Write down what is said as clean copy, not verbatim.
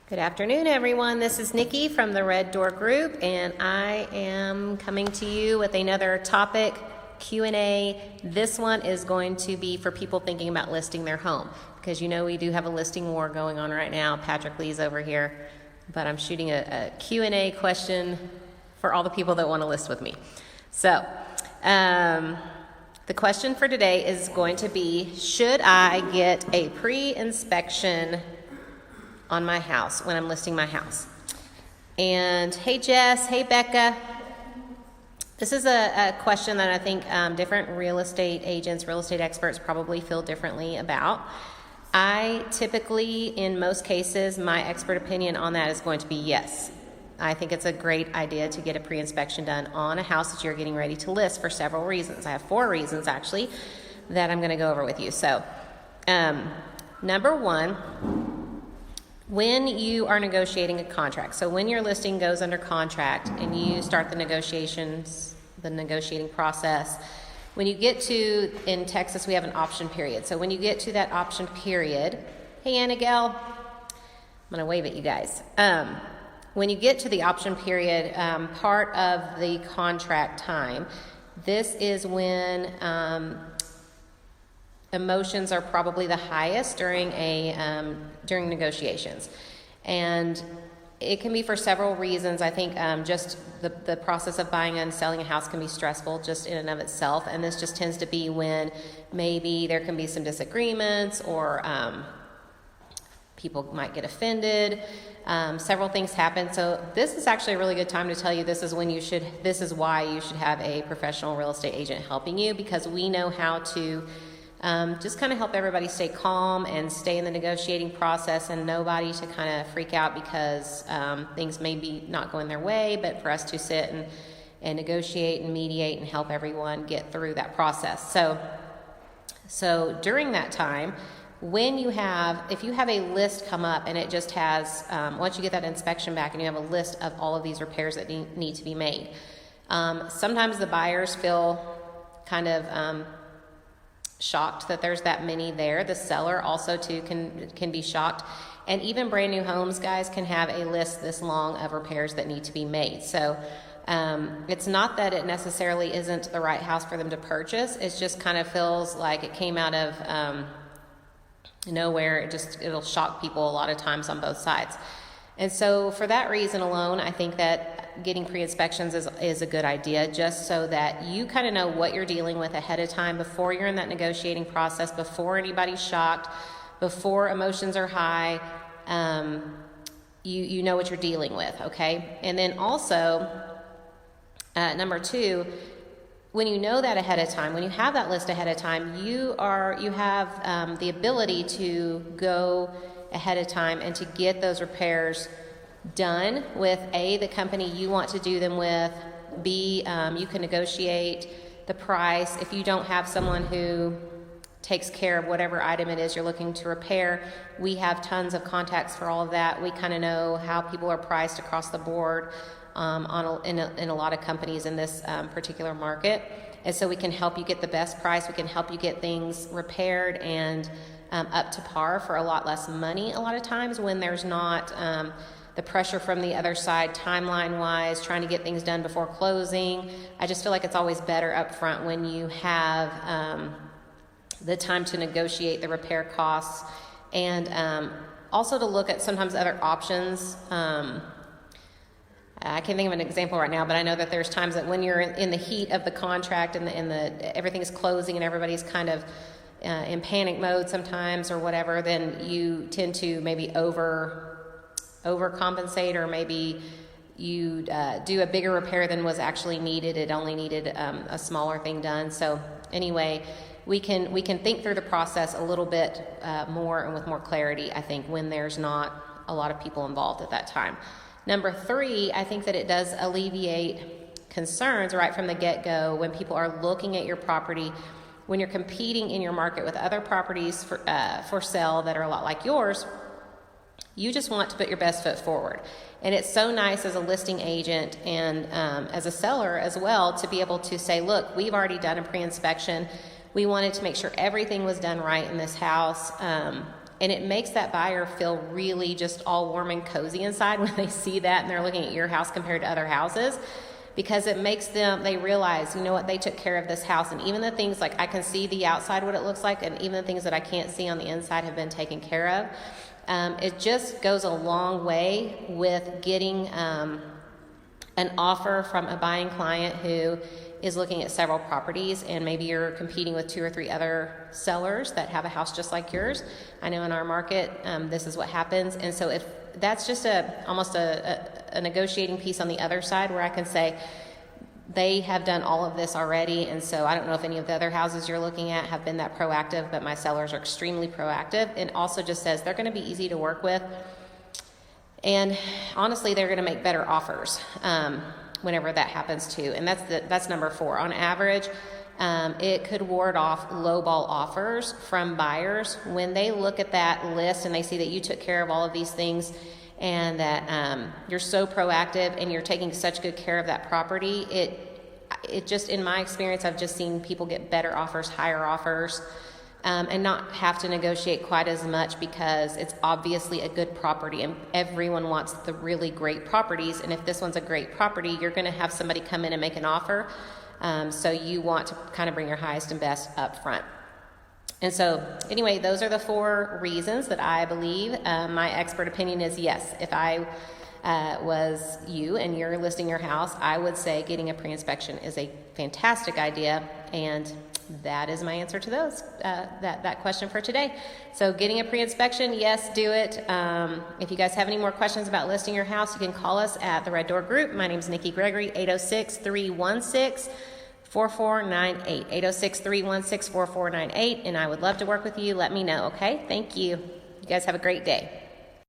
Good afternoon, everyone. This is Nikki from the Red Door Group, and I am coming to you with another topic Q&A. This one is going to be for people thinking about listing their home, because you know we do have a listing war going on right now. Patrick Lee's over here, but I'm shooting a Q&A question for all the people that want to list with me. So, the question for today is going to be, should I get a pre-inspection on my house when I'm listing my house? And hey Jess, hey Becca. This is a question that I think different real estate agents, real estate experts probably feel differently about. I typically, in most cases, my expert opinion on that is going to be yes. I think it's a great idea to get a pre-inspection done on a house that you're getting ready to list for several reasons. I have 4 reasons actually that I'm going to go over with you. So, number one, when you are negotiating a contract, so when your listing goes under contract and you start the negotiating process, when you get to, in Texas, we have an option period. So when you get to that option period, hey Annagel, I'm going to wave at you guys. When you get to the option period, part of the contract time, this is when emotions are probably the highest during negotiations, and it can be for several reasons. I think just the process of buying and selling a house can be stressful just in and of itself, and this just tends to be when maybe there can be some disagreements or people might get offended. Several things happen, so this is actually a really good time to tell you this is why you should have a professional real estate agent helping you, because we know how to just kind of help everybody stay calm and stay in the negotiating process, and nobody to kind of freak out because things may be not going their way, but for us to sit and negotiate and mediate and help everyone get through that process. So during that time, if you have a list come up and it just has, once you get that inspection back and you have a list of all of these repairs that need to be made, sometimes the buyers feel kind of shocked that there's that many there. The seller also too can be shocked, and even brand new homes, guys, can have a list this long of repairs that need to be made. So it's not that it necessarily isn't the right house for them to purchase. It just kind of feels like it came out of nowhere. It'll shock people a lot of times on both sides. And so for that reason alone, I think that getting pre-inspections is a good idea, just so that you kind of know what you're dealing with ahead of time before you're in that negotiating process, before anybody's shocked, before emotions are high. You know what you're dealing with, okay? And then also, number 2, when you know that ahead of time, when you have that list ahead of time, you have the ability to go ahead of time and to get those repairs done with the company you want to do them with. You can negotiate the price. If you don't have someone who takes care of whatever item it is you're looking to repair, we have tons of contacts for all of that. We kind of know how people are priced across the board in a lot of companies in this particular market, and so we can help you get the best price. We can help you get things repaired and up to par for a lot less money a lot of times, when there's not the pressure from the other side timeline-wise, trying to get things done before closing. I just feel like it's always better up front when you have the time to negotiate the repair costs, and also to look at sometimes other options. I can't think of an example right now, but I know that there's times that when you're in the heat of the contract and everything is closing and everybody's kind of in panic mode sometimes or whatever, then you tend to maybe overcompensate, or maybe you do a bigger repair than was actually needed. It only needed a smaller thing done. So anyway, we can think through the process a little bit more and with more clarity, I think, when there's not a lot of people involved at that time. Number 3, I think that it does alleviate concerns right from the get-go when people are looking at your property. When you're competing in your market with other properties for sale that are a lot like yours, you just want to put your best foot forward. And it's so nice as a listing agent and as a seller as well to be able to say, look, we've already done a pre-inspection. We wanted to make sure everything was done right in this house. And it makes that buyer feel really just all warm and cozy inside when they see that and they're looking at your house compared to other houses, because it makes them, they realize, you know what, they took care of this house. And even the things like I can see the outside, what it looks like, and even the things that I can't see on the inside have been taken care of. It just goes a long way with getting an offer from a buying client who is looking at several properties, and maybe you're competing with 2 or 3 other sellers that have a house just like yours. I know in our market, this is what happens. And so if that's just almost a negotiating piece on the other side, where I can say, they have done all of this already, and so I don't know if any of the other houses you're looking at have been that proactive, but my sellers are extremely proactive. And also just says they're going to be easy to work with, and honestly, they're going to make better offers whenever that happens too. And that's number 4. On average, it could ward off lowball offers from buyers when they look at that list and they see that you took care of all of these things, and that you're so proactive and you're taking such good care of that property. It just, in my experience, I've just seen people get better offers, higher offers, and not have to negotiate quite as much, because it's obviously a good property and everyone wants the really great properties. And if this one's a great property, you're going to have somebody come in and make an offer. So you want to kind of bring your highest and best up front. And so anyway, those are the 4 reasons that I believe. My expert opinion is yes, if I was you and you're listing your house, I would say getting a pre-inspection is a fantastic idea. And that is my answer to those that question for today. So getting a pre-inspection, yes, do it. If you guys have any more questions about listing your house, you can call us at the Red Door Group. My name is Nikki Gregory, 806-316-4498, 806-316-4498, and I would love to work with you. Let me know, okay? Thank you. You guys have a great day.